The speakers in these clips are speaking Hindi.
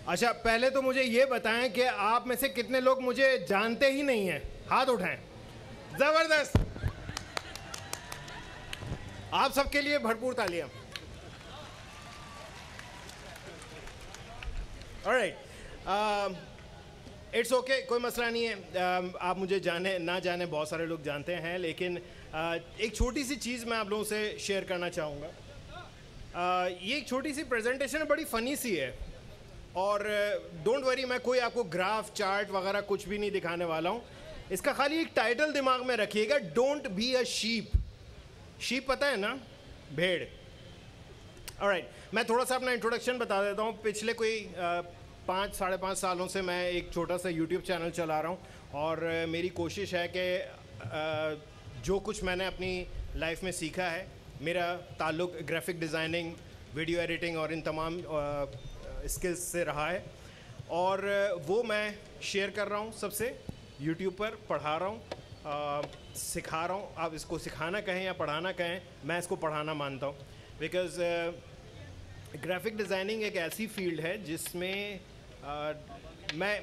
अच्छा, पहले तो मुझे ये बताएं कि आप में से कितने लोग मुझे जानते ही नहीं हैं, हाथ उठाएं। जबरदस्त, आप सबके लिए भरपूर तालियां। ऑलराइट, इट्स ओके, कोई मसला नहीं है। आप मुझे जाने ना जाने, बहुत सारे लोग जानते हैं, लेकिन एक छोटी सी चीज़ मैं आप लोगों से शेयर करना चाहूँगा। ये एक छोटी सी प्रेजेंटेशन बड़ी फ़नी सी है, और डोंट वरी, मैं कोई आपको ग्राफ चार्ट वगैरह कुछ भी नहीं दिखाने वाला हूँ। इसका खाली एक टाइटल दिमाग में रखिएगा, don't be a sheep. Sheep पता है ना, भेड़। ऑलराइट, मैं थोड़ा सा अपना इंट्रोडक्शन बता देता हूँ। पिछले कोई 5-5.5 सालों से मैं एक छोटा सा यूट्यूब चैनल चला रहा हूँ, और मेरी कोशिश है कि जो कुछ मैंने अपनी लाइफ में सीखा है, मेरा ताल्लुक ग्राफिक डिज़ाइनिंग, वीडियो एडिटिंग और इन तमाम स्किल्स से रहा है, और वो मैं शेयर कर रहा हूँ सबसे, यूट्यूब पर पढ़ा रहा हूँ, सिखा रहा हूँ। आप इसको सिखाना कहें या पढ़ाना कहें, मैं इसको पढ़ाना मानता हूँ, बिकॉज़ ग्राफिक डिज़ाइनिंग एक ऐसी फील्ड है जिसमें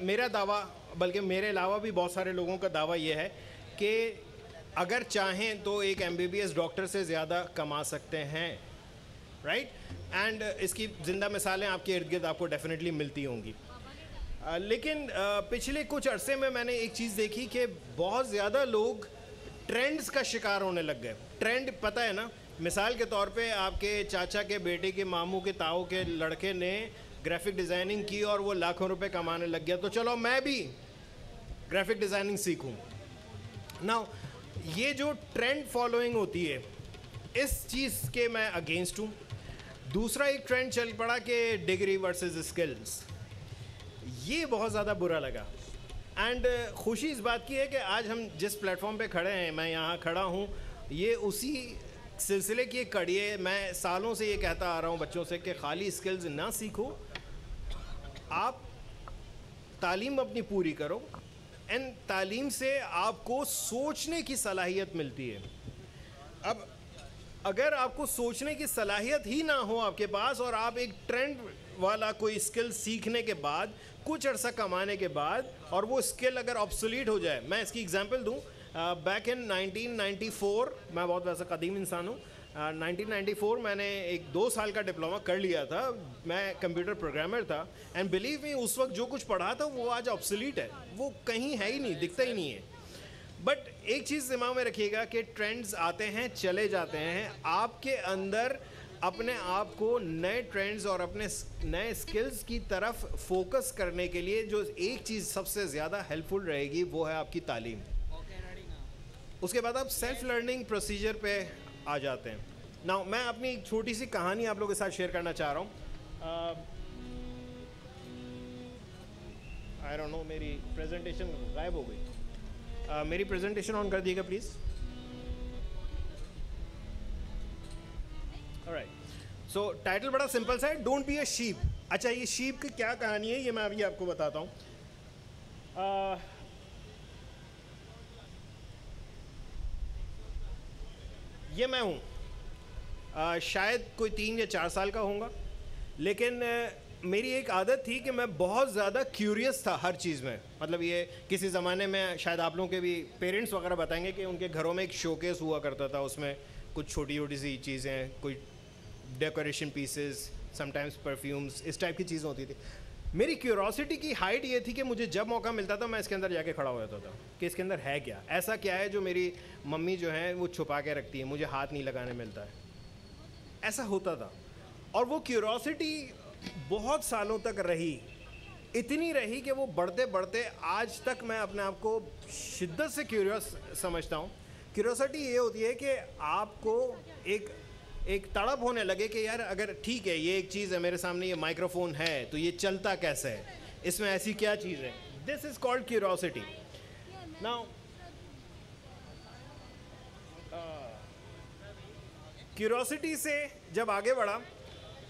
मेरा दावा, बल्कि मेरे अलावा भी बहुत सारे लोगों का दावा ये है कि अगर चाहें तो एक MBBS डॉक्टर से ज़्यादा कमा सकते हैं, राइट? एंड इसकी ज़िंदा मिसालें आपके इर्द गिर्द आपको डेफिनेटली मिलती होंगी। लेकिन पिछले कुछ अरसे में मैंने एक चीज़ देखी कि बहुत ज़्यादा लोग ट्रेंड्स का शिकार होने लग गए। ट्रेंड पता है ना, मिसाल के तौर पे आपके चाचा के बेटे के, मामू के, ताऊ के लड़के ने ग्राफिक डिज़ाइनिंग की और वो लाखों रुपए कमाने लग गया, तो चलो मैं भी ग्राफिक डिज़ाइनिंग सीखूं। नाउ ये जो ट्रेंड फॉलोइंग होती है, इस चीज़ के मैं अगेंस्ट हूँ। दूसरा एक ट्रेंड चल पड़ा कि डिग्री वर्सेस स्किल्स, ये बहुत ज़्यादा बुरा लगा। एंड खुशी इस बात की है कि आज हम जिस प्लेटफॉर्म पे खड़े हैं, मैं यहाँ खड़ा हूँ, ये उसी सिलसिले की एक कड़ी है। मैं सालों से ये कहता आ रहा हूँ बच्चों से कि खाली स्किल्स ना सीखो, आप तालीम अपनी पूरी करो, एंड तालीम से आपको सोचने की सलाहियत मिलती है। अब अगर आपको सोचने की सलाहियत ही ना हो आपके पास, और आप एक ट्रेंड वाला कोई स्किल सीखने के बाद, कुछ अर्सा कमाने के बाद, और वो स्किल अगर ऑब्सोलीट हो जाए, मैं इसकी एग्जांपल दूं। बैक इन 1994, मैं बहुत वैसा कदीम इंसान हूँ, 1994 मैंने एक 2 साल का डिप्लोमा कर लिया था। मैं कंप्यूटर प्रोग्रामर था, एंड बिलीव मी, उस वक्त जो कुछ पढ़ा था वो आज ऑब्सोलीट है, वो कहीं है ही नहीं, दिखता ही नहीं है। बट एक चीज़ दिमाग में रखिएगा कि ट्रेंड्स आते हैं, चले जाते हैं। आपके अंदर अपने आप को नए ट्रेंड्स और अपने नए स्किल्स की तरफ फोकस करने के लिए जो एक चीज़ सबसे ज़्यादा हेल्पफुल रहेगी, वो है आपकी तालीम। उसके बाद आप सेल्फ लर्निंग प्रोसीजर पे आ जाते हैं। नाउ मैं अपनी एक छोटी सी कहानी आप लोगों के साथ शेयर करना चाह रहा हूँ। आई डोंट नो, मेरी प्रेजेंटेशन गायब हो गई। मेरी प्रेजेंटेशन ऑन कर दिएगा प्लीज़। ऑलराइट, सो टाइटल बड़ा सिंपल सा है, डोंट बी अ शीप। अच्छा, ये शीप की क्या कहानी है, ये मैं अभी आपको बताता हूँ। ये मैं हूँ, शायद कोई 3 या 4 साल का होऊंगा, लेकिन मेरी एक आदत थी कि मैं बहुत ज़्यादा क्यूरियस था हर चीज़ में। मतलब ये किसी ज़माने में शायद आप लोगों के भी पेरेंट्स वगैरह बताएंगे कि उनके घरों में एक शोकेस हुआ करता था, उसमें कुछ छोटी छोटी सी चीज़ें, कोई डेकोरेशन पीसेस, समटाइम्स परफ्यूम्स, इस टाइप की चीज़ें होती थी। मेरी क्यूरोसिटी की हाइट ये थी कि मुझे जब मौका मिलता था मैं इसके अंदर जाके खड़ा हो जाता था कि इसके अंदर है क्या, ऐसा क्या है जो मेरी मम्मी जो है वो छुपा के रखती है, मुझे हाथ नहीं लगाने मिलता है। ऐसा होता था, और वो क्यूरोसिटी बहुत सालों तक रही, इतनी रही कि वो बढ़ते बढ़ते आज तक मैं अपने आप को शिद्दत से क्यूरियस समझता हूँ। क्यूरियोसिटी ये होती है कि आपको एक तड़प होने लगे कि यार अगर ठीक है, ये एक चीज़ है मेरे सामने, ये माइक्रोफोन है, तो ये चलता कैसे है, इसमें ऐसी क्या चीज़ है। This is called curiosity. Now curiosity से जब आगे बढ़ा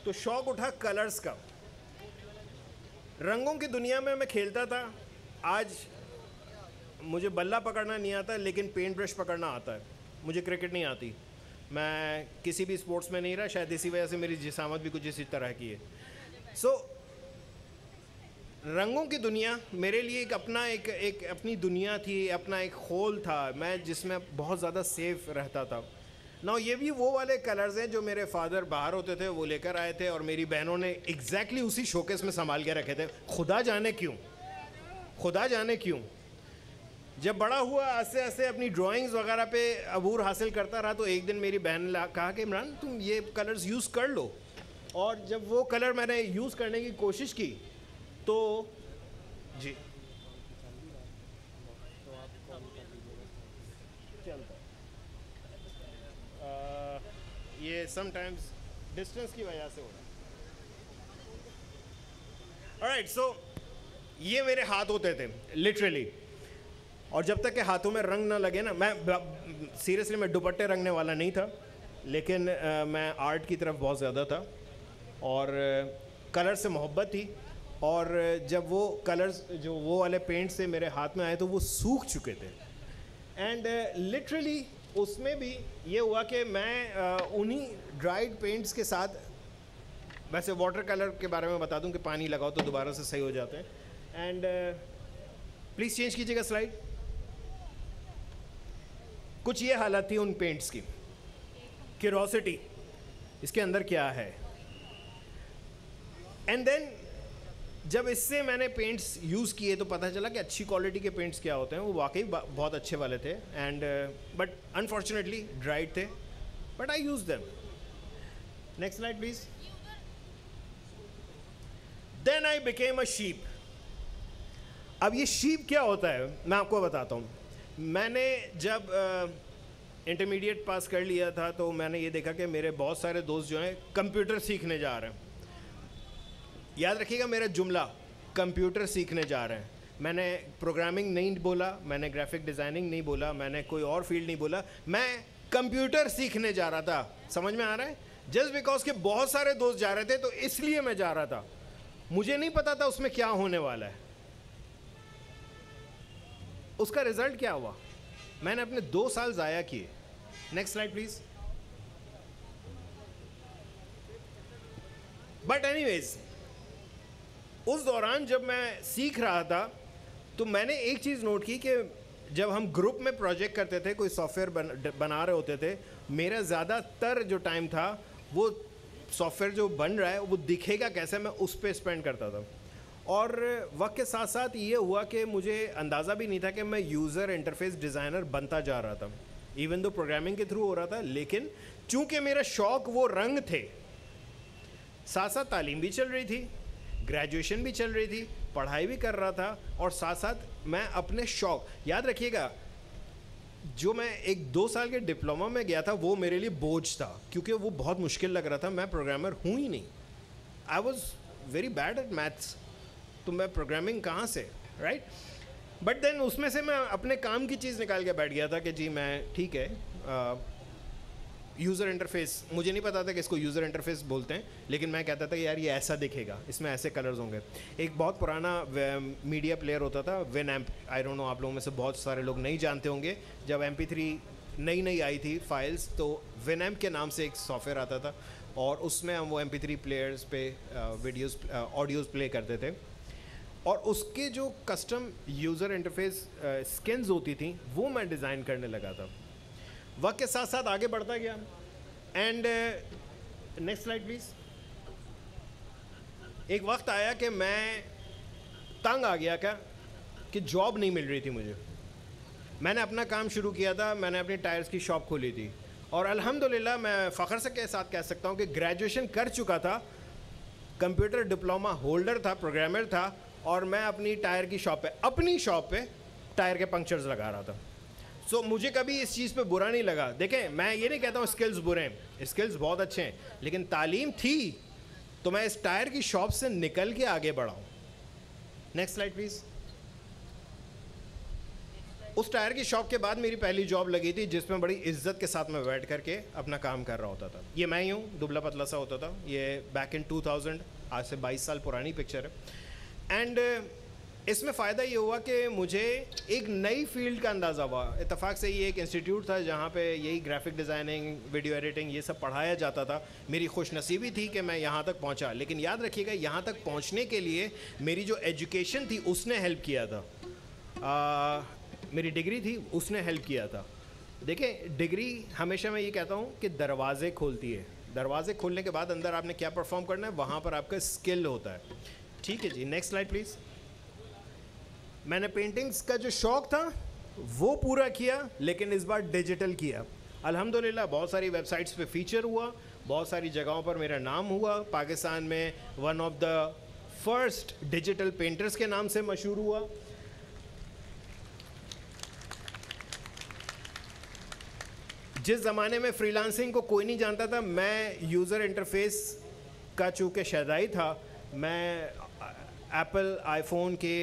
तो शौक उठा कलर्स का। रंगों की दुनिया में मैं खेलता था। आज मुझे बल्ला पकड़ना नहीं आता, लेकिन पेंट ब्रश पकड़ना आता है। मुझे क्रिकेट नहीं आती, मैं किसी भी स्पोर्ट्स में नहीं रहा, शायद इसी वजह से मेरी जिसामत भी कुछ इसी तरह की है। सो रंगों की दुनिया मेरे लिए एक अपना एक अपनी दुनिया थी, अपना एक होल था मैं जिसमें बहुत ज़्यादा सेफ रहता था ना। ये भी वो वाले कलर्स हैं जो मेरे फादर बाहर होते थे वो लेकर आए थे और मेरी बहनों ने एग्जैक्टली उसी शोकेस में संभाल के रखे थे। खुदा जाने क्यों, खुदा जाने क्यों। जब बड़ा हुआ आस्ते आस्ते अपनी ड्राइंग्स वगैरह पे अबूर हासिल करता रहा तो एक दिन मेरी बहन ने कहा कि इमरान तुम ये कलर्स यूज़ कर लो। और जब वो कलर मैंने यूज़ करने की कोशिश की तो जी ये समटाइम्स डिस्टेंस की वजह से हो रहा है। ऑलराइट, सो ये मेरे हाथ होते थे लिटरली, और जब तक के हाथों में रंग ना लगे ना, मैं सीरियसली मैं दुपट्टे रंगने वाला नहीं था, लेकिन मैं आर्ट की तरफ बहुत ज़्यादा था और कलर से मोहब्बत थी। और जब वो कलर्स जो वो वाले पेंट से मेरे हाथ में आए तो वो सूख चुके थे एंड लिटरली उसमें भी ये हुआ कि मैं उन्हीं ड्राइड पेंट्स के साथ, वैसे वाटर कलर के बारे में बता दूं कि पानी लगाओ तो दोबारा से सही हो जाते हैं। एंड प्लीज़ चेंज कीजिएगा स्लाइड। कुछ ये हालत थी उन पेंट्स की, क्यूरोसिटी इसके अंदर क्या है। एंड देन जब इससे मैंने पेंट्स यूज़ किए तो पता चला कि अच्छी क्वालिटी के पेंट्स क्या होते हैं। वो वाकई बहुत अच्छे वाले थे एंड बट अनफॉर्चुनेटली ड्राइड थे, but I use them. Next slide please. Then I became a sheep. अब ये शीप क्या होता है मैं आपको बताता हूँ। मैंने जब इंटरमीडिएट पास कर लिया था तो मैंने ये देखा कि मेरे बहुत सारे दोस्त जो हैं कंप्यूटर सीखने जा रहे हैं। याद रखिएगा मेरा जुमला, कंप्यूटर सीखने जा रहे हैं। मैंने प्रोग्रामिंग नहीं बोला, मैंने ग्राफिक डिज़ाइनिंग नहीं बोला, मैंने कोई और फील्ड नहीं बोला, मैं कंप्यूटर सीखने जा रहा था। समझ में आ रहा है? जस्ट बिकॉज के बहुत सारे दोस्त जा रहे थे तो इसलिए मैं जा रहा था। मुझे नहीं पता था उसमें क्या होने वाला है। उसका रिजल्ट क्या हुआ? मैंने अपने 2 साल ज़ाया किए। Next slide please. But anyways उस दौरान जब मैं सीख रहा था तो मैंने एक चीज़ नोट की कि जब हम ग्रुप में प्रोजेक्ट करते थे, कोई सॉफ्टवेयर बना रहे होते थे, मेरा ज़्यादातर जो टाइम था वो सॉफ्टवेयर जो बन रहा है वो दिखेगा कैसे, मैं उस पर स्पेंड करता था। और वक्त के साथ साथ ये हुआ कि मुझे अंदाज़ा भी नहीं था कि मैं यूज़र इंटरफेस डिज़ाइनर बनता जा रहा था, इवन दो प्रोग्रामिंग के थ्रू हो रहा था। लेकिन चूँकि मेरा शौक़ वो रंग थे, साथ साथ तालीम भी चल रही थी, ग्रेजुएशन भी चल रही थी, पढ़ाई भी कर रहा था, और साथ साथ मैं अपने शौक़, याद रखिएगा जो मैं 1-2 साल के डिप्लोमा में गया था वो मेरे लिए बोझ था क्योंकि वो बहुत मुश्किल लग रहा था। मैं प्रोग्रामर हूँ ही नहीं, I was very bad at maths, तो मैं प्रोग्रामिंग कहाँ से, राइट। बट देन उसमें से मैं अपने काम की चीज़ निकाल के बैठ गया था कि जी मैं ठीक है यूज़र इंटरफेस, मुझे नहीं पता था कि इसको यूज़र इंटरफेस बोलते हैं, लेकिन मैं कहता था कि यार ये ऐसा दिखेगा, इसमें ऐसे कलर्स होंगे। एक बहुत पुराना मीडिया प्लेयर होता था विनएम्प, आई डोंट नो आप लोगों में से बहुत सारे लोग नहीं जानते होंगे। जब MP3 नई आई थी फाइल्स तो विनएम्प के नाम से एक सॉफ्टवेयर आता था और उसमें हम वो MP3 प्लेयर्स पे वीडियोस ऑडियोज़ प्ले करते थे, और उसके जो कस्टम यूज़र इंटरफेस स्किन्स होती थी वो मैं डिज़ाइन करने लगा था। वक्त के साथ साथ आगे बढ़ता गया एंड नेक्स्ट स्लाइड प्लीज़। एक वक्त आया कि मैं तंग आ गया क्या कि जॉब नहीं मिल रही थी मुझे। मैंने अपना काम शुरू किया था, मैंने अपनी टायर्स की शॉप खोली थी और अल्हम्दुलिल्लाह मैं फ़ख्र से के साथ कह सकता हूँ कि ग्रेजुएशन कर चुका था, कंप्यूटर डिप्लोमा होल्डर था, प्रोग्रामर था, और मैं अपनी टायर की शॉप पे, अपनी शॉप पे टायर के पंक्चर्स लगा रहा था। सो मुझे कभी इस चीज़ पे बुरा नहीं लगा। देखें मैं ये नहीं कहता हूँ स्किल्स बुरे हैं, स्किल्स बहुत अच्छे हैं, लेकिन तालीम थी तो मैं इस टायर की शॉप से निकल के आगे बढ़ा हूँ। Next slide please. उस टायर की शॉप के बाद मेरी पहली जॉब लगी थी जिसमें बड़ी इज्जत के साथ मैं बैठ करके अपना काम कर रहा होता था। ये मैं ही हूँ, दुबला पतला सा होता था। ये बैक इन 2000, आज से 22 साल पुरानी पिक्चर है। एंड इसमें फ़ायदा ये हुआ कि मुझे एक नई फील्ड का अंदाज़ा हुआ। इत्तेफाक से ये एक इंस्टीट्यूट था जहाँ पे यही ग्राफिक डिज़ाइनिंग, वीडियो एडिटिंग ये सब पढ़ाया जाता था। मेरी खुशनसीबी थी कि मैं यहाँ तक पहुँचा, लेकिन याद रखिएगा यहाँ तक पहुँचने के लिए मेरी जो एजुकेशन थी उसने हेल्प किया था। मेरी डिग्री थी उसने हेल्प किया था। देखिए, डिग्री हमेशा मैं ये कहता हूँ कि दरवाज़े खोलती है। दरवाजे खोलने के बाद अंदर आपने क्या परफॉर्म करना है, वहाँ पर आपका स्किल होता है। ठीक है जी, नेक्स्ट स्लाइड प्लीज़। मैंने पेंटिंग्स का जो शौक़ था वो पूरा किया, लेकिन इस बार डिजिटल किया। अल्हम्दुलिल्लाह बहुत सारी वेबसाइट्स पे फीचर हुआ, बहुत सारी जगहों पर मेरा नाम हुआ। पाकिस्तान में one of the first digital painters के नाम से मशहूर हुआ। जिस ज़माने में फ्रीलांसिंग को कोई नहीं जानता था, मैं यूज़र इंटरफेस का चूँकि शहदाई था, मैं एप्पल आईफोन के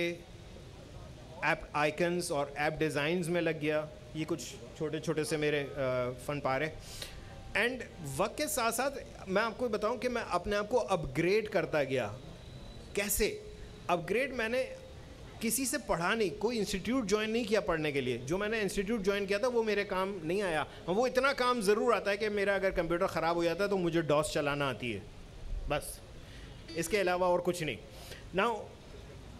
ऐप आइकन्स और ऐप डिज़ाइंस में लग गया। ये कुछ छोटे छोटे से मेरे फ़न पारे। एंड वक्त के साथ साथ मैं आपको बताऊं कि मैं अपने आप को अपग्रेड करता गया। कैसे अपग्रेड? मैंने किसी से पढ़ा नहीं, कोई इंस्टीट्यूट ज्वाइन नहीं किया पढ़ने के लिए। जो मैंने इंस्टीट्यूट ज्वाइन किया था वो मेरे काम नहीं आया। वो इतना काम ज़रूर आता है कि मेरा अगर कंप्यूटर ख़राब हो जाता है तो मुझे डॉस चलाना आती है, बस, इसके अलावा और कुछ नहीं। नाउ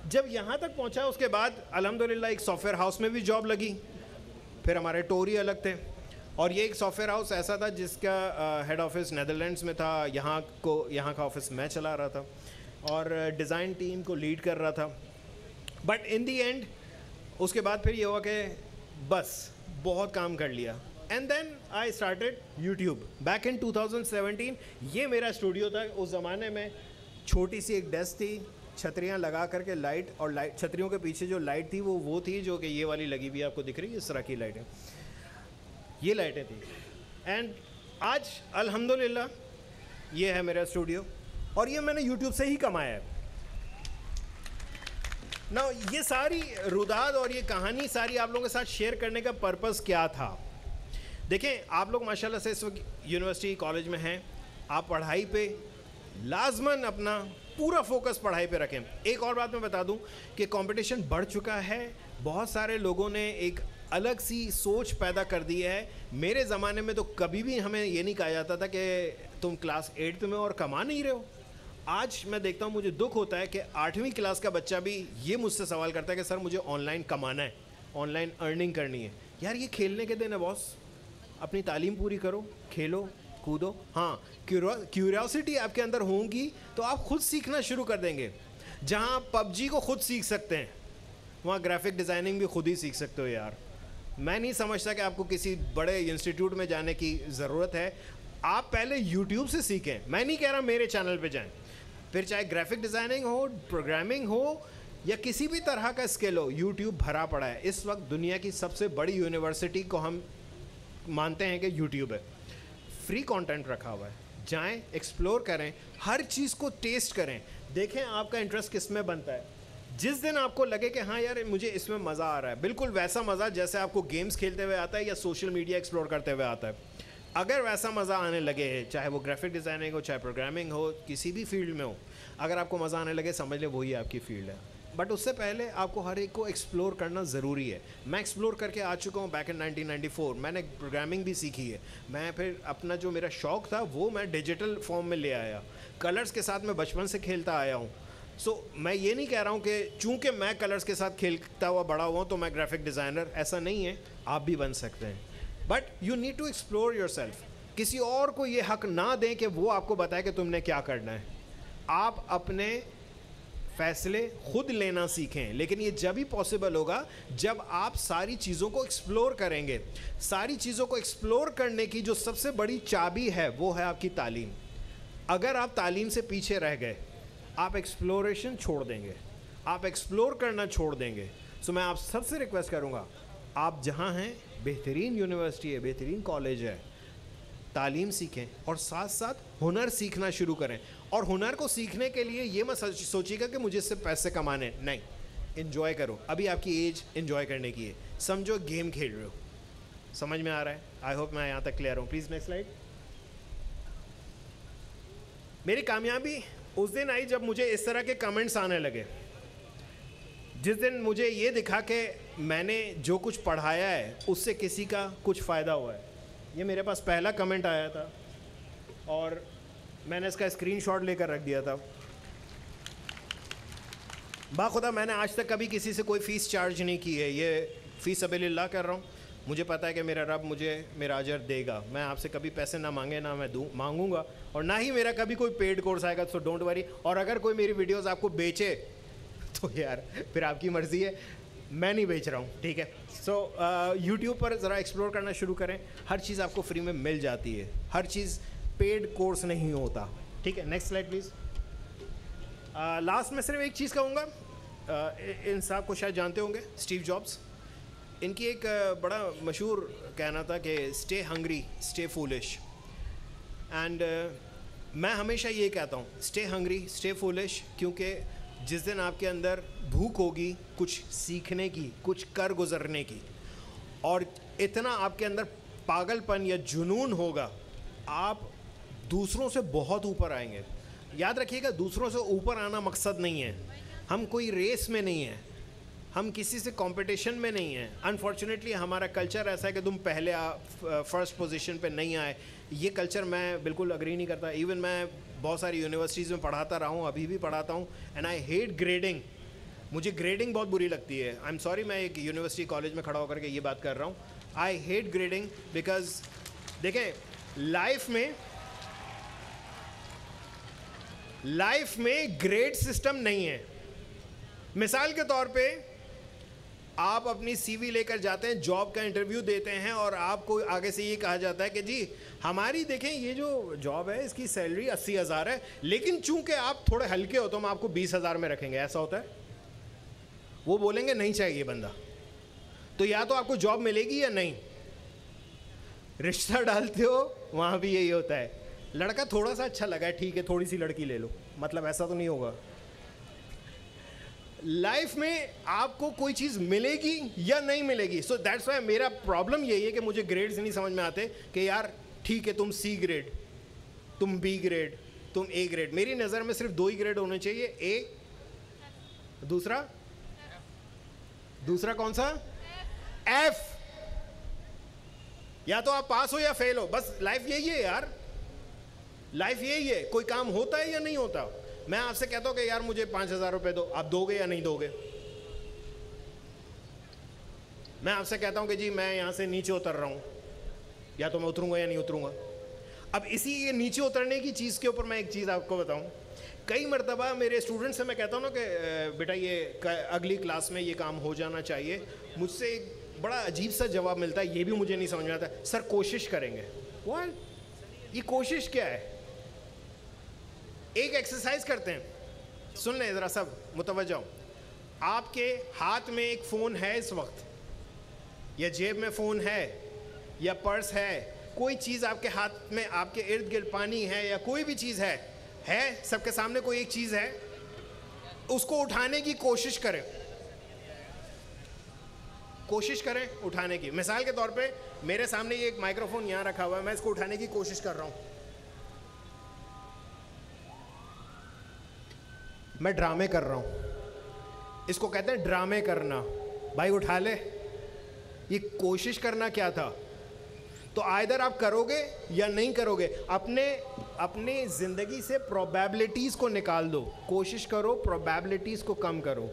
जब यहाँ तक पहुँचा उसके बाद अल्हम्दुलिल्लाह एक सॉफ्टवेयर हाउस में भी जॉब लगी। फिर हमारे टोरी अलग थे, और ये एक सॉफ्टवेयर हाउस ऐसा था जिसका हेड ऑफिस नेदरलैंड्स में था। यहाँ का ऑफिस मैं चला रहा था और डिज़ाइन टीम को लीड कर रहा था। बट इन दी एंड उसके बाद फिर ये हुआ कि बस बहुत काम कर लिया। And then I started YouTube back in 2017। ये मेरा स्टूडियो था। उस ज़माने में छोटी सी एक डेस्क थी, छतरियाँ लगा करके लाइट, और लाइट छतरियों के पीछे जो लाइट थी वो थी जो कि ये वाली लगी हुई आपको दिख रही है, इस तरह की लाइटें, ये लाइटें थी। एंड आज अल्हम्दुलिल्लाह ये है मेरा स्टूडियो, और ये मैंने यूट्यूब से ही कमाया है ना। ये सारी रुदाद और ये कहानी सारी आप लोगों के साथ शेयर करने का पर्पज़ क्या था? देखें, आप लोग माशाल्लाह से इस वक्त यूनिवर्सिटी कॉलेज में हैं। आप पढ़ाई पे लाजमन अपना पूरा फोकस पढ़ाई पे रखें। एक और बात मैं बता दूं कि कंपटीशन बढ़ चुका है। बहुत सारे लोगों ने एक अलग सी सोच पैदा कर दी है। मेरे ज़माने में तो कभी भी हमें ये नहीं कहा जाता था कि तुम क्लास 8 में और कमा नहीं रहे हो। आज मैं देखता हूँ, मुझे दुख होता है कि 8वीं क्लास का बच्चा भी ये मुझसे सवाल करता है कि सर मुझे ऑनलाइन कमाना है, ऑनलाइन अर्निंग करनी है। यार ये खेलने के दिन है बॉस, अपनी तालीम पूरी करो, खेलो कूदो। हाँ, क्यूरियोसिटी आपके अंदर होगी तो आप खुद सीखना शुरू कर देंगे। जहाँ आप पबजी को खुद सीख सकते हैं, वहाँ ग्राफिक डिज़ाइनिंग भी खुद ही सीख सकते हो। यार मैं नहीं समझता कि आपको किसी बड़े इंस्टीट्यूट में जाने की ज़रूरत है। आप पहले यूट्यूब से सीखें। मैं नहीं कह रहा मेरे चैनल पे जाएं, फिर चाहे ग्राफिक डिज़ाइनिंग हो, प्रोग्रामिंग हो, या किसी भी तरह का स्किल हो, यूट्यूब भरा पड़ा है। इस वक्त दुनिया की सबसे बड़ी यूनिवर्सिटी को हम मानते हैं कि यूट्यूब है। फ्री कंटेंट रखा हुआ है, जाएं, एक्सप्लोर करें, हर चीज़ को टेस्ट करें, देखें आपका इंटरेस्ट किस में बनता है। जिस दिन आपको लगे कि हाँ यार मुझे इसमें मज़ा आ रहा है, बिल्कुल वैसा मज़ा जैसे आपको गेम्स खेलते हुए आता है या सोशल मीडिया एक्सप्लोर करते हुए आता है, अगर वैसा मज़ा आने लगे, चाहे वो ग्राफिक डिज़ाइनिंग हो, चाहे प्रोग्रामिंग हो, किसी भी फील्ड में हो, अगर आपको मज़ा आने लगे समझ लें वही आपकी फील्ड है। बट उससे पहले आपको हर एक को एक्सप्लोर करना ज़रूरी है। मैं एक्सप्लोर करके आ चुका हूँ बैक इन 1994। मैंने प्रोग्रामिंग भी सीखी है। मैं फिर अपना जो मेरा शौक़ था वो मैं डिजिटल फॉर्म में ले आया। कलर्स के साथ मैं बचपन से खेलता आया हूँ। सो मैं ये नहीं कह रहा हूँ कि चूँकि मैं कलर्स के साथ खेलता हुआ बड़ा हुआ हूँ तो मैं ग्राफिक डिज़ाइनर, ऐसा नहीं है, आप भी बन सकते हैं। But you need to explore yourself. किसी और को ये हक ना दें कि वो आपको बताए कि तुमने क्या करना है। आप अपने फैसले खुद लेना सीखें, लेकिन ये जब ही पॉसिबल होगा जब आप सारी चीज़ों को एक्सप्लोर करेंगे। सारी चीज़ों को एक्सप्लोर करने की जो सबसे बड़ी चाबी है वो है आपकी तालीम। अगर आप तालीम से पीछे रह गए, आप एक्सप्लोरेशन छोड़ देंगे, आप एक्सप्लोर करना छोड़ देंगे। सो मैं आप सबसे रिक्वेस्ट करूँगा, आप जहाँ हैं, बेहतरीन यूनिवर्सिटी है, बेहतरीन कॉलेज है, तालीम सीखें और साथ साथ हुनर सीखना शुरू करें। और हुनर को सीखने के लिए ये मत सोचिएगा कि मुझे इससे पैसे कमाने, नहीं, इन्जॉय करो। अभी आपकी एज इन्जॉय करने की है, समझो गेम खेल रहे हो। समझ में आ रहा है? आई होप मैं यहाँ तक क्लियर हूँ। Please next slide. मेरी कामयाबी उस दिन आई जब मुझे इस तरह के कमेंट्स आने लगे। जिस दिन मुझे ये दिखा कि मैंने जो कुछ पढ़ाया है उससे किसी का कुछ फ़ायदा हुआ है, ये मेरे पास पहला कमेंट आया था और मैंने इसका स्क्रीनशॉट लेकर रख दिया था। बाखुदा मैंने आज तक कभी किसी से कोई फ़ीस चार्ज नहीं की है, ये फ़ी सबीलिल्लाह कर रहा हूँ। मुझे पता है कि मेरा रब मुझे मेरा अजर देगा। मैं आपसे कभी पैसे ना मांगे, ना मैं मांगूंगा, और ना ही मेरा कभी कोई पेड कोर्स आएगा, सो डोंट वरी। और अगर कोई मेरी वीडियोस आपको बेचे तो यार फिर आपकी मर्ज़ी है, मैं नहीं बेच रहा हूँ, ठीक है। सो यूट्यूब पर ज़रा एक्सप्लोर करना शुरू करें, हर चीज़ आपको फ्री में मिल जाती है, हर चीज़ पेड कोर्स नहीं होता, ठीक है। Next slide please. लास्ट में सिर्फ एक चीज़ कहूँगा, इन साहब को शायद जानते होंगे, स्टीव जॉब्स। इनकी एक बड़ा मशहूर कहना था कि stay hungry stay foolish, and मैं हमेशा ये कहता हूँ स्टे हंग्री स्टे फूलिश, क्योंकि जिस दिन आपके अंदर भूख होगी कुछ सीखने की, कुछ कर गुजरने की, और इतना आपके अंदर पागलपन या जुनून होगा, आप दूसरों से बहुत ऊपर आएंगे। याद रखिएगा, दूसरों से ऊपर आना मकसद नहीं है, हम कोई रेस में नहीं हैं, हम किसी से कंपटीशन में नहीं हैं। अनफॉर्चुनेटली हमारा कल्चर ऐसा है कि तुम पहले फर्स्ट पोजीशन पे नहीं आए, ये कल्चर मैं बिल्कुल अग्री नहीं करता। इवन मैं बहुत सारी यूनिवर्सिटीज़ में पढ़ाता रहा हूँ, अभी भी पढ़ाता हूँ, एंड आई हेट ग्रेडिंग। मुझे ग्रेडिंग बहुत बुरी लगती है। आई एम सॉरी, मैं एक यूनिवर्सिटी कॉलेज में खड़ा होकर के ये बात कर रहा हूँ। आई हेट ग्रेडिंग बिकॉज देखें, लाइफ में ग्रेड सिस्टम नहीं है। मिसाल के तौर पे आप अपनी सीवी लेकर जाते हैं, जॉब का इंटरव्यू देते हैं, और आपको आगे से ये कहा जाता है कि जी हमारी देखें ये जो जॉब है इसकी सैलरी 80,000 है, लेकिन चूंकि आप थोड़े हल्के हो तो हम आपको 20,000 में रखेंगे। ऐसा होता है? वो बोलेंगे नहीं चाहिए बंदा, तो या तो आपको जॉब मिलेगी या नहीं। रिश्ता डालते हो वहाँ भी यही होता है, लड़का थोड़ा सा अच्छा लगा है, ठीक है थोड़ी सी लड़की ले लो, मतलब ऐसा तो नहीं होगा। लाइफ में आपको कोई चीज़ मिलेगी या नहीं मिलेगी। सो दैट्स वाई मेरा प्रॉब्लम यही है कि मुझे ग्रेड्स नहीं समझ में आते कि यार ठीक है तुम सी ग्रेड, तुम बी ग्रेड, तुम ए ग्रेड। मेरी नज़र में सिर्फ 2 ही ग्रेड होने चाहिए, ए, दूसरा कौन सा? एफ। या तो आप पास हो या फेल हो, बस लाइफ यही है यार, लाइफ यही है। कोई काम होता है या नहीं होता। मैं आपसे कहता हूं कि यार मुझे 5,000 रुपए दो, आप दोगे या नहीं दोगे? मैं आपसे कहता हूं कि जी मैं यहां से नीचे उतर रहा हूं, या तो मैं उतरूंगा या नहीं उतरूंगा। अब इसी ये नीचे उतरने की चीज़ के ऊपर मैं एक चीज़ आपको बताऊं, कई मरतबा मेरे स्टूडेंट से मैं कहता हूं ना कि बेटा ये अगली क्लास में ये काम हो जाना चाहिए, मुझसे एक बड़ा अजीब सा जवाब मिलता है, ये भी मुझे नहीं समझ में आता, सर कोशिश करेंगे। व्हाट? ये कोशिश क्या है? एक एक्सरसाइज करते हैं, सुन लें ज़रा सब मुतवज्जो। आपके हाथ में एक फ़ोन है इस वक्त, या जेब में फ़ोन है, या पर्स है, कोई चीज़ आपके हाथ में, आपके इर्द गिर्द पानी है, या कोई भी चीज़ है, सबके सामने कोई एक चीज़ है, उसको उठाने की कोशिश करें, उठाने की। मिसाल के तौर पे मेरे सामने ये एक माइक्रोफोन यहाँ रखा हुआ है, मैं इसको उठाने की कोशिश कर रहा हूँ, मैं ड्रामे कर रहा हूँ, इसको कहते हैं ड्रामे करना। भाई उठा ले, ये कोशिश करना क्या था? तो आइदर आप करोगे या नहीं करोगे। अपने ज़िंदगी से प्रोबेबिलिटीज़ को निकाल दो, कोशिश करो, प्रोबेबिलिटीज़ को कम करो।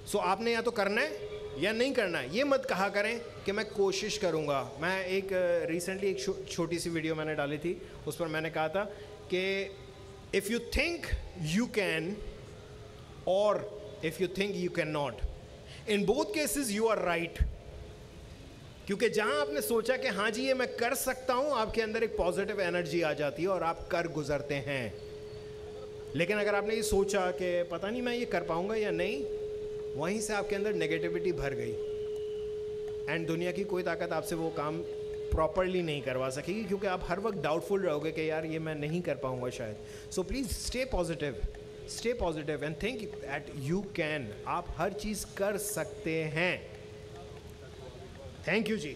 सो आपने या तो करना है या नहीं करना है। ये मत कहा करें कि मैं कोशिश करूँगा। मैं एक रिसेंटली एक छोटी सी वीडियो मैंने डाली थी, उस पर मैंने कहा था कि if you think you can or if you think you cannot, in both cases you are right। क्योंकि जहां आपने सोचा कि हाँ जी ये मैं कर सकता हूं, आपके अंदर एक पॉजिटिव एनर्जी आ जाती है और आप कर गुजरते हैं। लेकिन अगर आपने ये सोचा कि पता नहीं मैं ये कर पाऊंगा या नहीं, वहीं से आपके अंदर नेगेटिविटी भर गई, एंड दुनिया की कोई ताकत आपसे वो काम प्रॉपरली नहीं करवा सकेगी, क्योंकि आप हर वक्त डाउटफुल रहोगे कि यार ये मैं नहीं कर पाऊंगा शायद। So please stay positive and think that you can. आप हर चीज़ कर सकते हैं। Thank you ji.